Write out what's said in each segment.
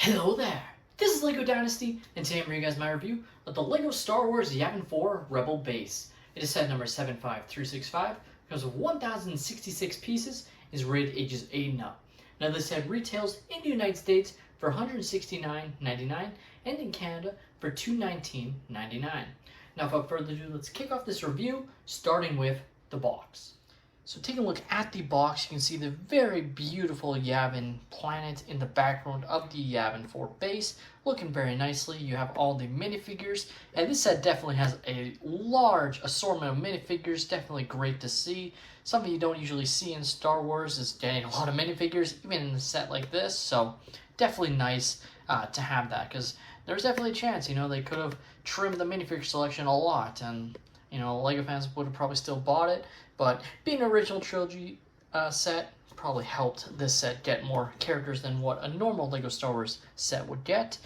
Hello there! This is LEGO Dynasty, and today I'm bringing you guys my review of the LEGO Star Wars Yavin 4 Rebel Base. It is set number 75365, comes with 1,066 pieces, is rated ages 8 and up. Now this set retails in the United States for $169.99 and in Canada for $219.99. Now without further ado, let's kick off this review, starting with the box. So taking a look at the box, you can see the very beautiful Yavin planet in the background of the Yavin 4 base, looking very nicely. You have all the minifigures, and this set definitely has a large assortment of minifigures, definitely great to see. Something you don't usually see in Star Wars is getting a lot of minifigures, even in a set like this, so definitely nice to have that, because there's definitely a chance, they could have trimmed the minifigure selection a lot, and LEGO fans would have probably still bought it, but being an original trilogy set probably helped this set get more characters than what a normal LEGO Star Wars set would get.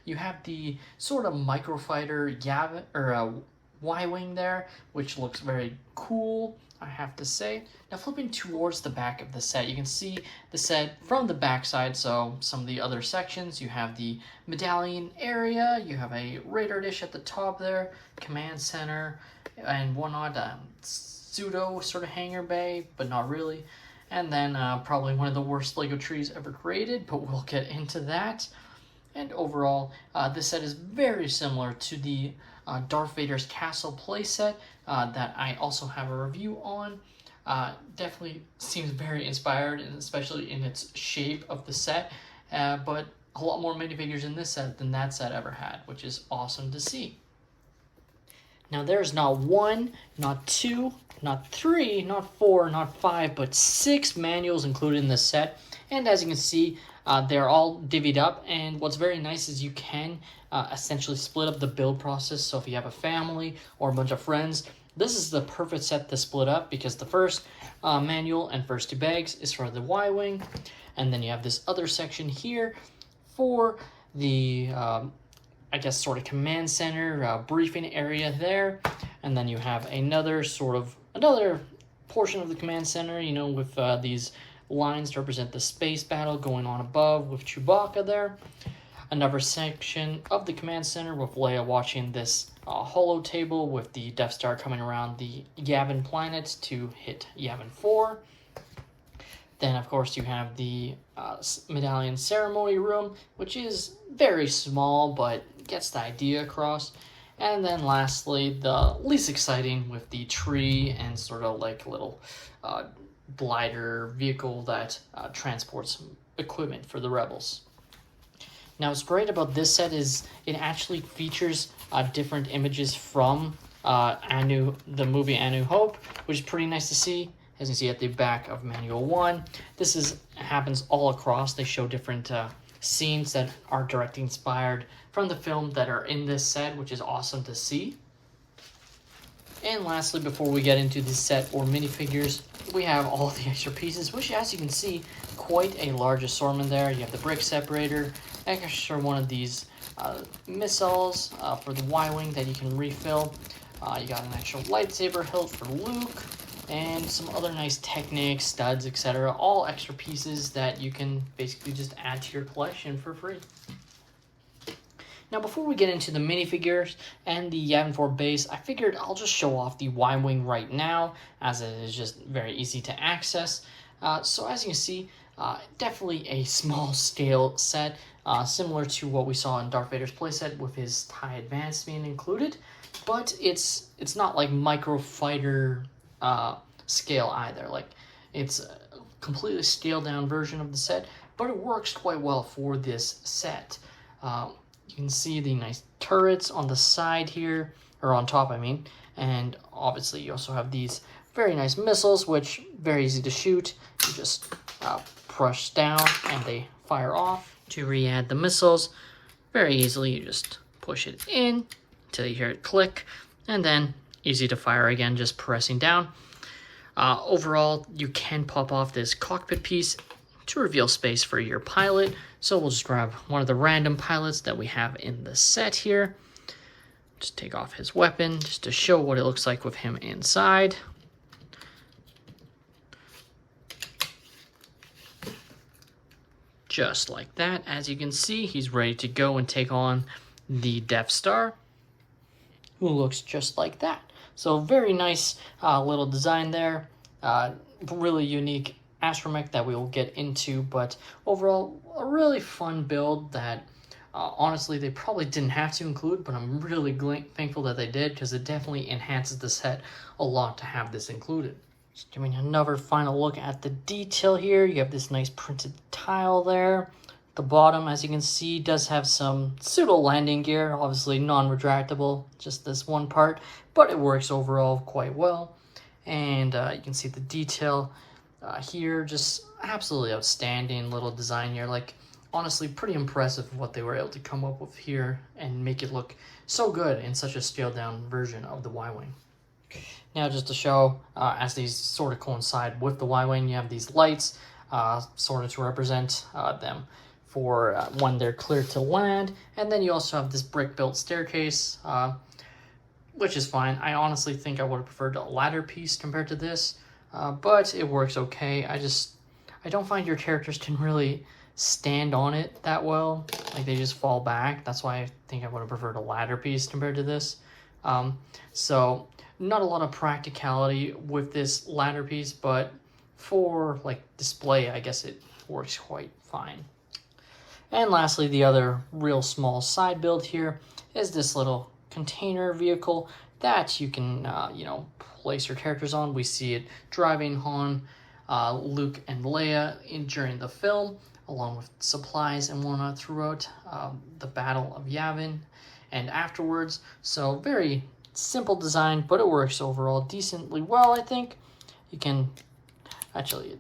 You have the sort of microfighter Yavin, or Y-Wing there, which looks very cool, I have to say. Now flipping towards the back of the set, you can see the set from the back side, so some of the other sections. You have the medallion area, you have a radar dish at the top there, command center, and whatnot, pseudo sort of hangar bay, but not really. And then probably one of the worst LEGO trees ever created, but we'll get into that. And overall, this set is very similar to the Darth Vader's Castle playset that I also have a review on. Definitely seems very inspired, and especially in its shape of the set, but a lot more minifigures in this set than that set ever had, which is awesome to see. Now there's not one, not two, not three, not four, not five, but 6 manuals included in this set. And as you can see, they're all divvied up. And what's very nice is you can essentially split up the build process. So if you have a family or a bunch of friends, this is the perfect set to split up, because the first manual and first 2 bags is for the Y-Wing. And then you have this other section here for the I guess sort of command center, briefing area there, and then you have another portion of the command center, with these lines to represent the space battle going on above with Chewbacca there. Another section of the command center with Leia watching this holo table with the Death Star coming around the Yavin planet to hit Yavin 4. Then, of course, you have the medallion ceremony room, which is very small, but gets the idea across. And then lastly, the least exciting, with the tree and sort of like little glider vehicle that transports movement for the rebels. Now, what's great about this set is it actually features different images from the movie A New Hope, which is pretty nice to see. As you can see at the back of Manual 1, this happens all across. They show different scenes that are directly inspired from the film that are in this set, which is awesome to see. And lastly, before we get into the set or minifigures, we have all the extra pieces, which, as you can see, quite a large assortment there. You have the brick separator, extra one of these missiles for the Y-Wing that you can refill. You got an extra lightsaber hilt for Luke, and some other nice Technics, studs, etc. All extra pieces that you can basically just add to your collection for free. Now, before we get into the minifigures and the Yavin 4 base, I figured I'll just show off the Y-Wing right now, as it is just very easy to access. So as you can see, definitely a small scale set, similar to what we saw in Darth Vader's playset with his TIE Advance being included, but it's not like micro fighter scale either. Like, it's a completely scaled down version of the set, but it works quite well for this set. You can see the nice turrets on the side here, or on top I mean, and obviously you also have these very nice missiles, which very easy to shoot. You just push down and they fire off. To re-add the missiles, very easily you just push it in until you hear it click, and then easy to fire again, just pressing down. Overall, you can pop off this cockpit piece to reveal space for your pilot. So we'll just grab one of the random pilots that we have in the set here. Just take off his weapon just to show what it looks like with him inside. just like that. As you can see, he's ready to go and take on the Death Star, who looks just like that. So very nice little design there. Really unique astromech that we will get into, but overall a really fun build that honestly they probably didn't have to include, but I'm really thankful that they did, because it definitely enhances the set a lot to have this included. Just giving another final look at the detail here. You have this nice printed tile there. The bottom, as you can see, does have some pseudo landing gear, obviously non-retractable, just this one part, but it works overall quite well. And you can see the detail here, just absolutely outstanding little design here. Like, honestly, pretty impressive what they were able to come up with here and make it look so good in such a scaled down version of the Y-Wing. Now, just to show, as these sort of coincide with the Y-Wing, you have these lights sort of to represent them for when they're cleared to land. And then you also have this brick-built staircase, which is fine. I honestly think I would have preferred a ladder piece compared to this, but it works okay. I don't find your characters can really stand on it that well. Like, they just fall back. That's why I think I would have preferred a ladder piece compared to this. So not a lot of practicality with this ladder piece, but for like display, I guess it works quite fine. And lastly, the other real small side build here is this little container vehicle that you can, place your characters on. We see it driving Han, Luke, and Leia during the film, along with supplies and whatnot throughout the Battle of Yavin and afterwards. So very simple design, but it works overall decently well, I think. You can actually,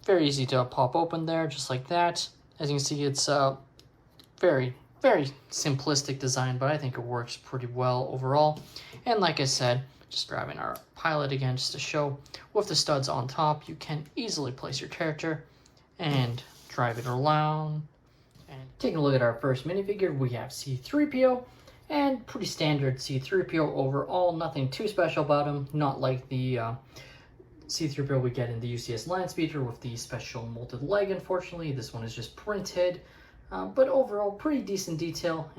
very easy to pop open there, just like that. As you can see, it's a very, very simplistic design, but I think it works pretty well overall. And like I said, just grabbing our pilot again just to show, with the studs on top, you can easily place your character and drive it around. And taking a look at our first minifigure, we have C-3PO, and pretty standard C-3PO overall, nothing too special about him, not like the C-3PO we get in the UCS Landspeeder with the special molded leg. Unfortunately, this one is just printed, but overall pretty decent detail,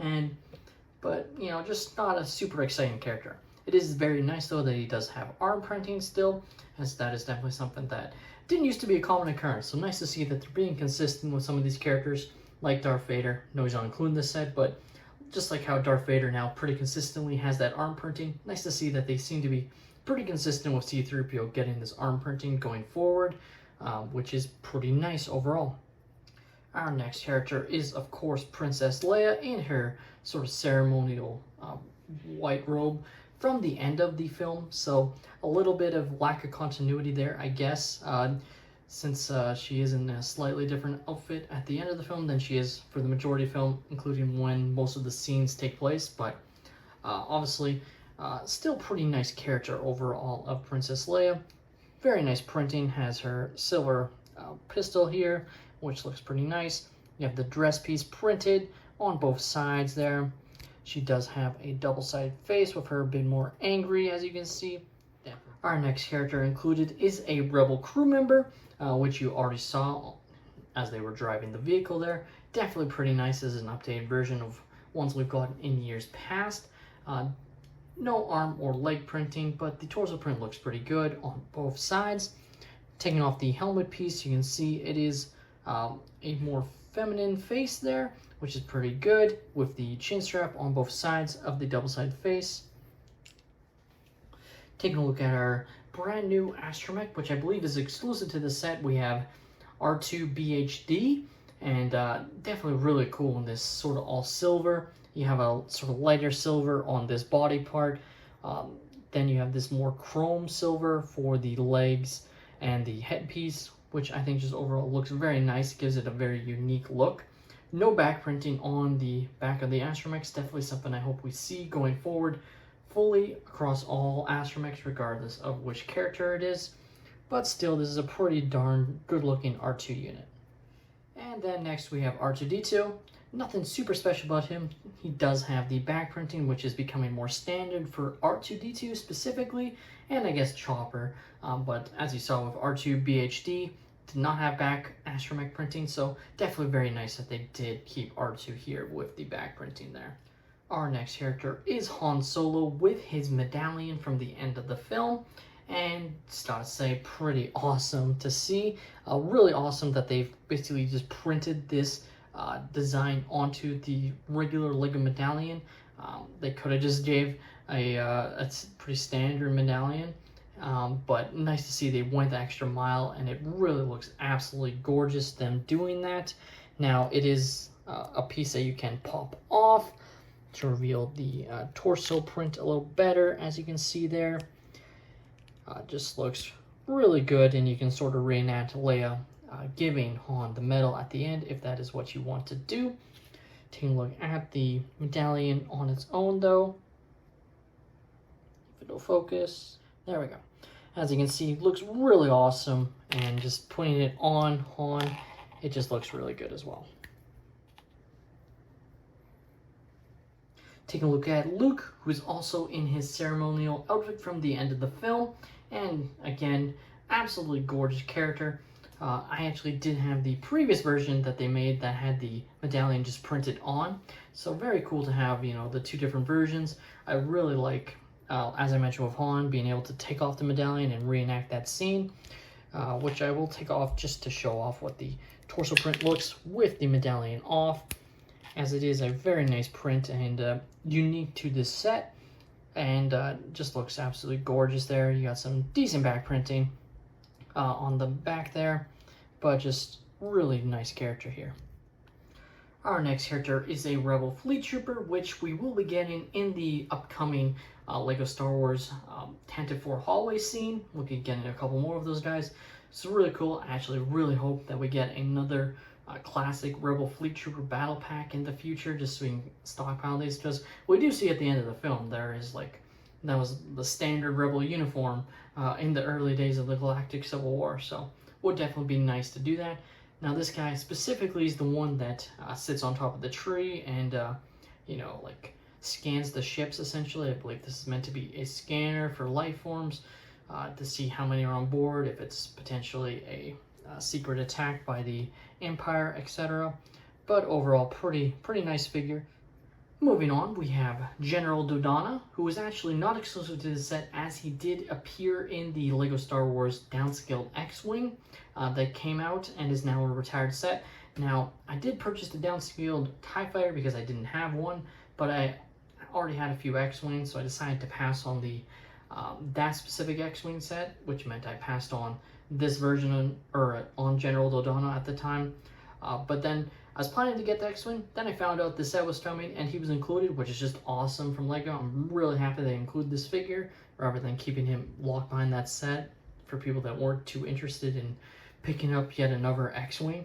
but just not a super exciting character. It is very nice though that he does have arm printing still, as that is definitely something that didn't used to be a common occurrence. So nice to see that they're being consistent with some of these characters, like Darth Vader. No, he's not including this set, but just like how Darth Vader now pretty consistently has that arm printing, nice to see that they seem to be pretty consistent with C-3PO getting this arm printing going forward, which is pretty nice overall. Our next character is, of course, Princess Leia in her sort of ceremonial white robe from the end of the film. So a little bit of lack of continuity there, I guess, since she is in a slightly different outfit at the end of the film than she is for the majority of the film, including when most of the scenes take place. But obviously, still pretty nice character overall of Princess Leia. Very nice printing, has her silver pistol here, which looks pretty nice. You have the dress piece printed on both sides there. She does have a double-sided face with her a bit more angry, as you can see. Our next character included is a Rebel crew member, which you already saw as they were driving the vehicle there. Definitely pretty nice as an updated version of ones we've gotten in years past. No arm or leg printing, but the torso print looks pretty good on both sides. Taking off the helmet piece, you can see it is a more feminine face there, which is pretty good, with the chin strap on both sides of the double-sided face. Taking a look at our brand new astromech, which I believe is exclusive to the set, we have R2-BHD, and definitely really cool in this sort of all silver. You have a sort of lighter silver on this body part. Then you have this more chrome silver for the legs and the headpiece, which I think just overall looks very nice, gives it a very unique look. No back printing on the back of the astromechs, definitely something I hope we see going forward fully across all astromechs, regardless of which character it is. But still, this is a pretty darn good looking R2 unit. And then next we have R2-D2. Nothing super special about him. He does have the back printing, which is becoming more standard for R2-D2 specifically, and I guess Chopper. But as you saw with R2-BHD, did not have back astromech printing, so definitely very nice that they did keep R2 here with the back printing there. Our next character is Han Solo with his medallion from the end of the film, and just gotta say, pretty awesome to see. Really awesome that they've basically just printed this design onto the regular Lego medallion. They could have just gave a pretty standard medallion, but nice to see they went the extra mile, and it really looks absolutely gorgeous them doing that. Now it is a piece that you can pop off to reveal the torso print a little better, as you can see there. Just looks really good, and you can sort of reenact Leia giving Han the medal at the end if that is what you want to do. Taking a look at the medallion on its own though. If it'll focus. There we go. As you can see, it looks really awesome, and just putting it on Han, it just looks really good as well. Taking a look at Luke, who is also in his ceremonial outfit from the end of the film, and again, absolutely gorgeous character. I actually did have the previous version that they made that had the medallion just printed on, so very cool to have, you know, the two different versions. I really like, as I mentioned with Han, being able to take off the medallion and reenact that scene, which I will take off just to show off what the torso print looks with the medallion off, as it is a very nice print and unique to this set, and just looks absolutely gorgeous there. You got some decent back printing on the back there, but just really nice character here. Our next character is a Rebel Fleet Trooper, which we will be getting in the upcoming Lego Star Wars Tantive 4 hallway scene. We'll be getting a couple more of those guys. It's really cool. I actually really hope that we get another classic Rebel Fleet Trooper battle pack in the future, just so we can stockpile these, because we do see at the end of the film there is like, that was the standard Rebel uniform in the early days of the Galactic Civil War, so would definitely be nice to do that. Now this guy specifically is the one that sits on top of the tree and you know, like scans the ships essentially. I believe this is meant to be a scanner for life forms to see how many are on board, if it's potentially a secret attack by the Empire, etc. But overall, pretty nice figure. Moving on, we have General Dodonna, who is actually not exclusive to the set, as he did appear in the LEGO Star Wars downscaled X-Wing that came out and is now a retired set. Now, I did purchase the downscaled TIE Fighter because I didn't have one, but I already had a few X-Wings, so I decided to pass on the that specific X-Wing set, which meant I passed on this version on General Dodonna at the time. But then I was planning to get the X-Wing, then I found out the set was coming and he was included, which is just awesome from LEGO. I'm really happy they include this figure rather than keeping him locked behind that set for people that weren't too interested in picking up yet another X-Wing.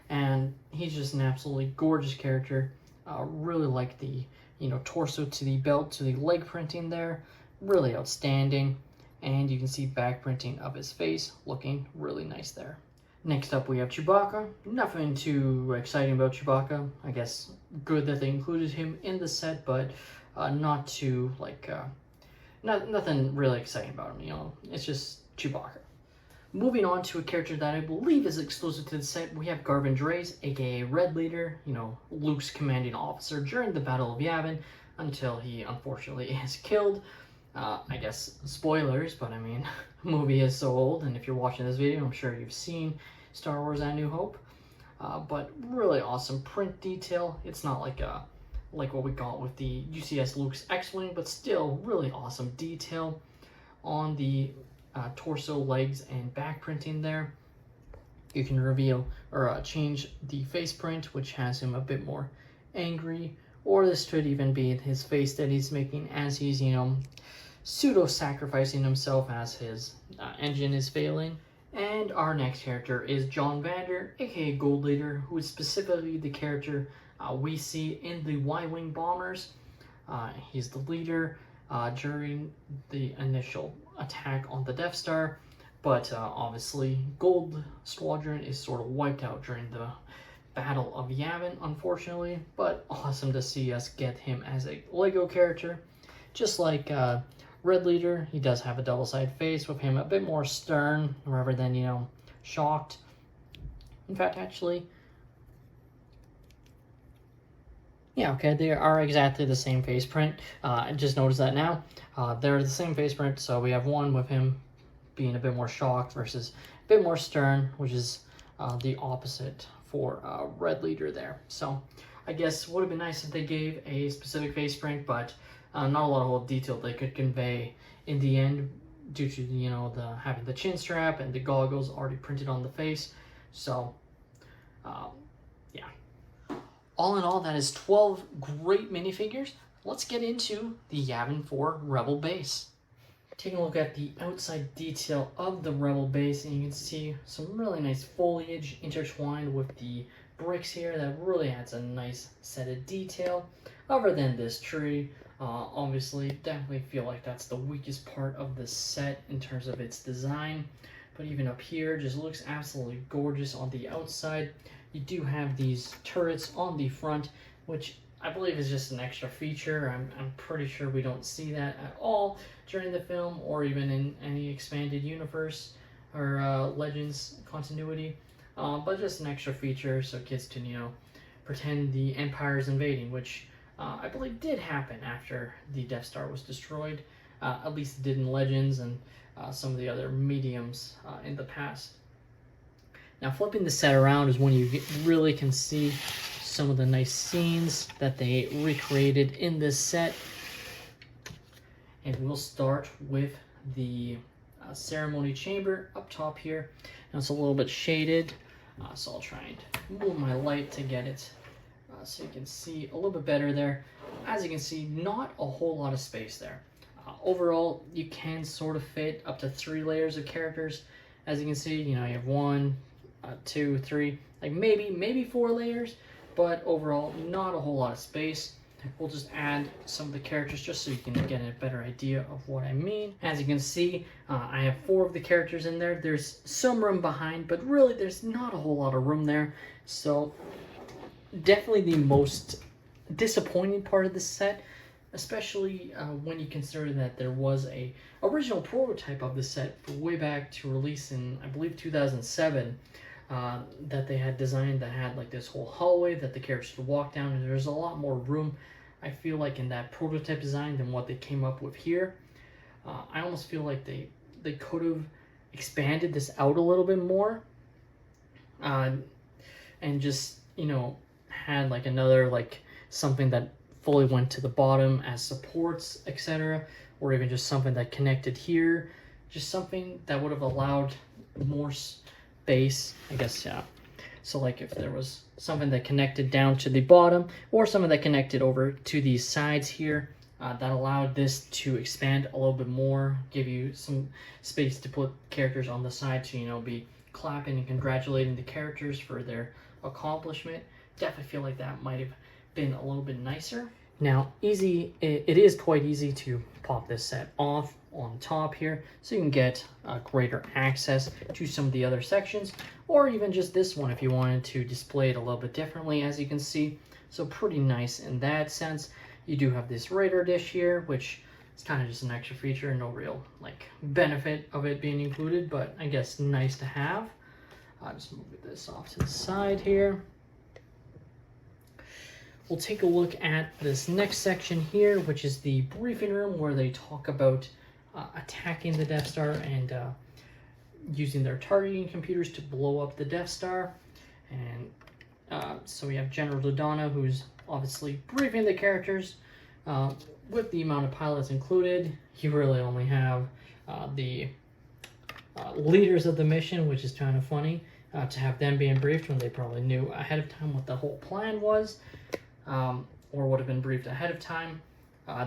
And he's just an absolutely gorgeous character. Really like the, you know, torso to the belt to the leg printing there. Really outstanding. And you can see back printing of his face looking really nice there. Next up we have Chewbacca. Nothing too exciting about Chewbacca. I guess good that they included him in the set, but not too, like, nothing really exciting about him, you know. It's just Chewbacca. Moving on to a character that I believe is exclusive to the set, we have Garvin Dreis, aka Red Leader, you know, Luke's commanding officer during the Battle of Yavin, until he unfortunately is killed. I guess spoilers, but I mean, the movie is so old, and if you're watching this video, I'm sure you've seen Star Wars: A New Hope. But really awesome print detail. It's not like what we got with the UCS Luke's X-Wing, but still really awesome detail on the torso, legs, and back printing there. You can reveal or change the face print, which has him a bit more angry, or this could even be his face that he's making as he's, you know, pseudo-sacrificing himself as his engine is failing. And our next character is John Vander, aka Gold Leader, who is specifically the character we see in the Y-Wing bombers. He's the leader during the initial attack on the Death Star, but obviously Gold Squadron is sort of wiped out during the Battle of Yavin, unfortunately, but awesome to see us get him as a LEGO character. Just like Red Leader, he does have a double-sided face with him a bit more stern rather than, you know, shocked. In fact, actually, yeah, okay, they are exactly the same face print. I just noticed that now. They're the same face print, so we have one with him being a bit more shocked versus a bit more stern, which is the opposite for Red Leader there. So I guess would have been nice if they gave a specific face print, but not a lot of detail they could convey in the end due to, you know, the having the chin strap and the goggles already printed on the face. So yeah. All in all, that is 12 great minifigures. Let's get into the Yavin 4 Rebel base. Taking a look at the outside detail of the Rebel base, and you can see some really nice foliage intertwined with the bricks here that really adds a nice set of detail. Other than this tree, obviously, definitely feel like that's the weakest part of the set in terms of its design. But even up here, just looks absolutely gorgeous on the outside. You do have these turrets on the front, which I believe is just an extra feature. I'm pretty sure we don't see that at all during the film or even in any expanded universe or Legends continuity. But just an extra feature so kids can, you know, pretend the Empire is invading, which I believe did happen after the Death Star was destroyed. At least it did in Legends and some of the other mediums in the past. Now flipping the set around is when you really can see some of the nice scenes that they recreated in this set. And we'll start with the ceremony chamber up top here. Now it's a little bit shaded, so I'll try and move my light to get it so you can see a little bit better there. As you can see, not a whole lot of space there. Overall, you can sort of fit up to 3 layers of characters. As you can see, you know, you have 1, 2, 3, like maybe 4 layers, but overall, not a whole lot of space. We'll just add some of the characters just so you can get a better idea of what I mean. As you can see, I have 4 of the characters in there. There's some room behind, but really there's not a whole lot of room there. So definitely the most disappointing part of the set, especially when you consider that there was a original prototype of the set way back to release in, I believe, 2007. That they had designed that had like this whole hallway that the characters could walk down, and there's a lot more room, I feel like, in that prototype design than what they came up with here. I almost feel like they could have expanded this out a little bit more and just, you know, had like another, like something that fully went to the bottom as supports, etc., or even just something that connected here, just something that would have allowed more space, I guess. Yeah, so like if there was something that connected down to the bottom or something that connected over to these sides here, that allowed this to expand a little bit more, give you some space to put characters on the side to, you know, be clapping and congratulating the characters for their accomplishment. Definitely feel like that might have been a little bit nicer. Now, it is quite easy to pop this set off on top here, so you can get greater access to some of the other sections, or even just this one if you wanted to display it a little bit differently, as you can see. So pretty nice in that sense. You do have this radar dish here, which is kind of just an extra feature, no real like benefit of it being included, but I guess nice to have. I'll just move this off to the side here. We'll take a look at this next section here, which is the briefing room, where they talk about attacking the Death Star and using their targeting computers to blow up the Death Star. And so we have General Dodonna, who's obviously briefing the characters. With the amount of pilots included, you really only have the leaders of the mission, which is kind of funny to have them being briefed when they probably knew ahead of time what the whole plan was. Or would have been briefed ahead of time,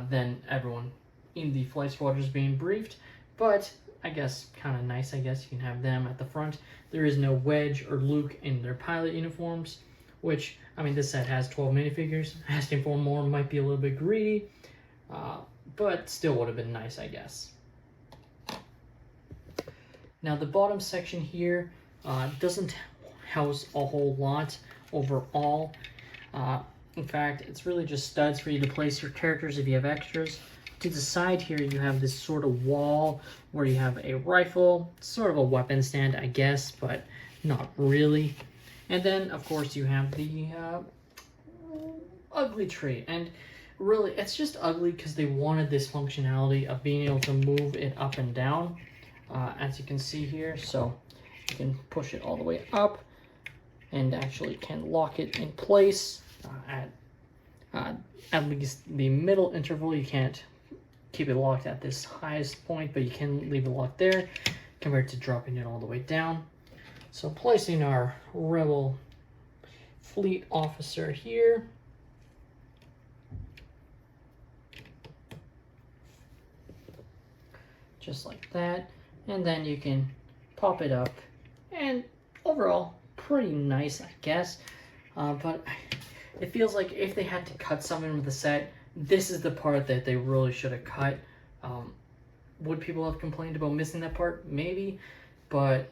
then everyone in the flight squadron is being briefed. But I guess kind of nice, I guess you can have them at the front. There is no Wedge or Luke in their pilot uniforms, which, I mean, this set has 12 minifigures. Asking for more might be a little bit greedy, but still would have been nice, I guess. Now the bottom section here doesn't house a whole lot overall. In fact, it's really just studs for you to place your characters if you have extras. To the side here, you have this sort of wall where you have a rifle, sort of a weapon stand, I guess, but not really. And then, of course, you have the ugly tree. And really, it's just ugly because they wanted this functionality of being able to move it up and down, as you can see here. So you can push it all the way up and actually can lock it in place at least the middle interval. You can't keep it locked at this highest point, but you can leave it locked there compared to dropping it all the way down. So placing our rebel fleet officer here. Just like that. And then you can pop it up. And overall, pretty nice, I guess. But it feels like if they had to cut something with the set, this is the part that they really should have cut. Would people have complained about missing that part? Maybe. But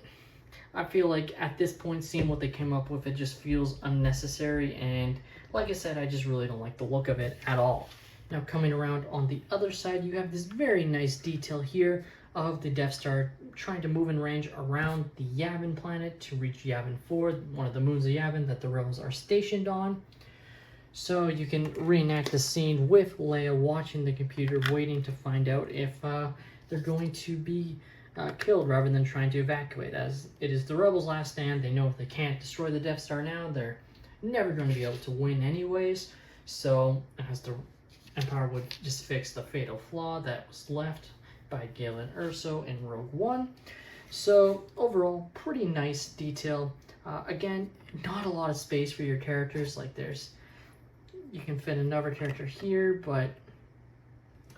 I feel like at this point, seeing what they came up with, it just feels unnecessary. And like I said, I just really don't like the look of it at all. Now coming around on the other side, you have this very nice detail here of the Death Star trying to move in range around the Yavin planet to reach Yavin 4, one of the moons of Yavin that the rebels are stationed on. So you can reenact the scene with Leia watching the computer, waiting to find out if they're going to be killed rather than trying to evacuate. As it is the rebels' last stand, they know if they can't destroy the Death Star now, they're never going to be able to win anyways. So as the Empire would just fix the fatal flaw that was left by Galen Erso in Rogue One. So overall, pretty nice detail. Again, not a lot of space for your characters. Like you can fit another character here, but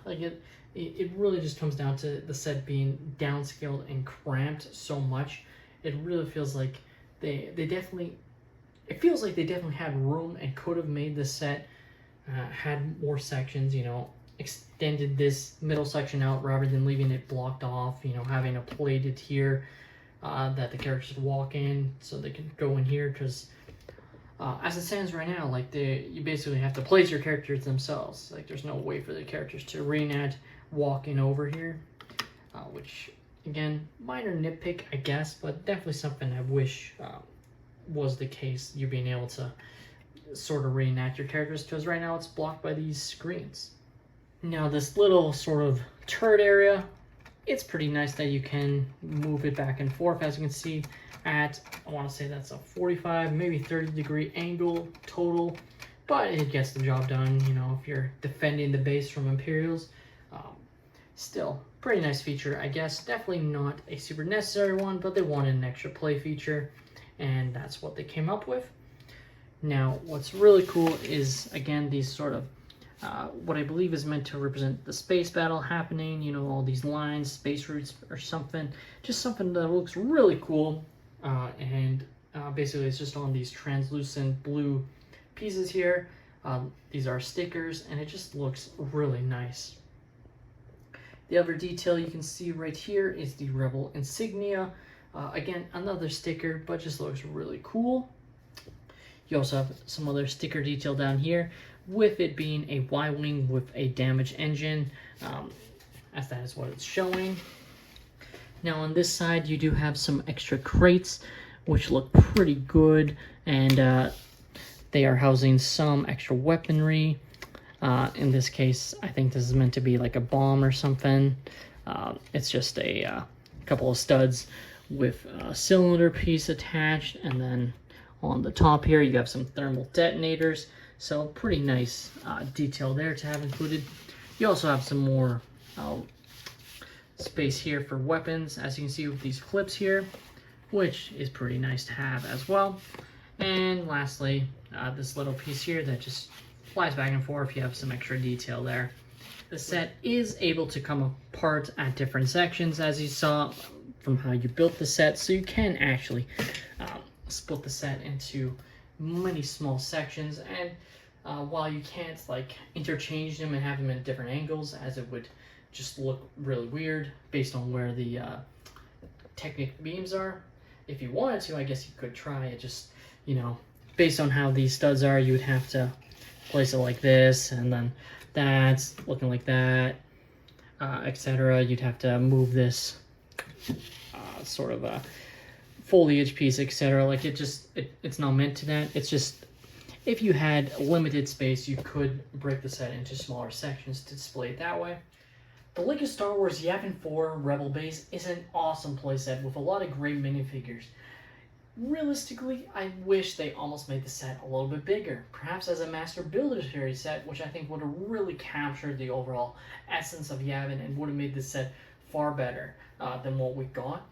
like it really just comes down to the set being downscaled and cramped so much. It really feels like they definitely had room and could have made the set had more sections, you know, extended this middle section out rather than leaving it blocked off, you know, having a plated here that the characters walk in so they can go in here, because as it stands right now, like you basically have to place your characters themselves. Like there's no way for the characters to reenact walking over here, which again, minor nitpick, I guess, but definitely something I wish was the case, you being able to sort of reenact your characters, because right now it's blocked by these screens. Now this little sort of turret area, it's pretty nice that you can move it back and forth, as you can see at, I want to say that's a 45, maybe 30 degree angle total, but it gets the job done, you know, if you're defending the base from Imperials. Still, pretty nice feature, I guess. Definitely not a super necessary one, but they wanted an extra play feature, and that's what they came up with. Now, what's really cool is, again, these sort of, what I believe is meant to represent the space battle happening, you know, all these lines, space routes or something, just something that looks really cool, and basically it's just on these translucent blue pieces here. These are stickers, and it just looks really nice. The other detail you can see right here is the Rebel insignia. Again, another sticker, but just looks really cool. You also have some other sticker detail down here, with it being a Y-wing with a damaged engine, as that is what it's showing. Now on this side, you do have some extra crates, which look pretty good, and they are housing some extra weaponry. In this case, I think this is meant to be like a bomb or something. It's just a couple of studs with a cylinder piece attached, and then on the top here you have some thermal detonators. So pretty nice detail there to have included. You also have some more space here for weapons, as you can see with these clips here, which is pretty nice to have as well. And lastly, this little piece here that just flies back and forth. You have some extra detail there. The set is able to come apart at different sections, as you saw from how you built the set, so you can actually split the set into many small sections, and while you can't like interchange them and have them at different angles, as it would just look really weird based on where the Technic beams are, if you wanted to, I guess you could try it. Just, you know, based on how these studs are, you would have to place it like this, and then that's looking like that, etc. You'd have to move this sort of a foliage piece, etc. Like it's not meant to that. It's just if you had limited space, you could break the set into smaller sections to display it that way. The LEGO Star Wars Yavin 4 Rebel Base is an awesome playset with a lot of great minifigures. Realistically, I wish they almost made the set a little bit bigger, perhaps as a Master Builder Series set, which I think would have really captured the overall essence of Yavin and would have made this set far better than what we got.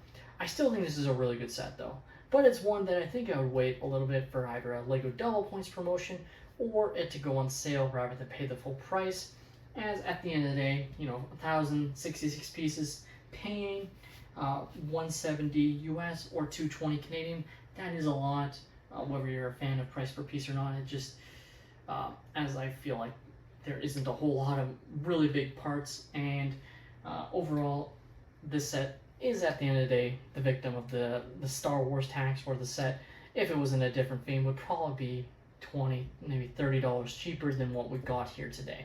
I still think this is a really good set though, but it's one that I think I would wait a little bit for either a LEGO Double Points promotion or it to go on sale rather than pay the full price, as at the end of the day, 1,066 pieces, paying 170 US or 220 Canadian, that is a lot, whether you're a fan of price per piece or not. It just, as I feel like there isn't a whole lot of really big parts, and overall, this set is at the end of the day the victim of the Star Wars tax, where the set, if it was in a different theme, would probably be $20, maybe $30 cheaper than what we got here today.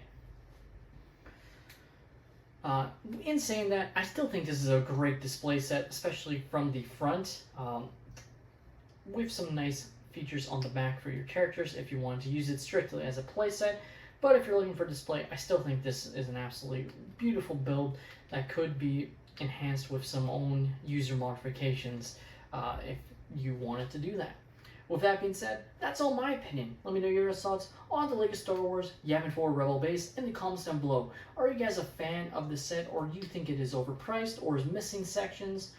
In saying that, I still think this is a great display set, especially from the front, with some nice features on the back for your characters if you wanted to use it strictly as a play set. But if you're looking for display, I still think this is an absolutely beautiful build that could be enhanced with some own user modifications if you wanted to do that. With that being said, that's all my opinion. Let me know your thoughts on the LEGO Star Wars Yavin 4 Rebel Base in the comments down below. Are you guys a fan of the set, or do you think it is overpriced or is missing sections?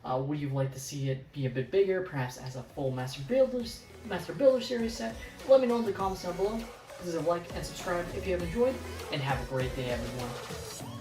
Would you like to see it be a bit bigger, perhaps as a full Master Builder Series set? Let me know in the comments down below. Please like and subscribe if you have enjoyed, and have a great day, everyone.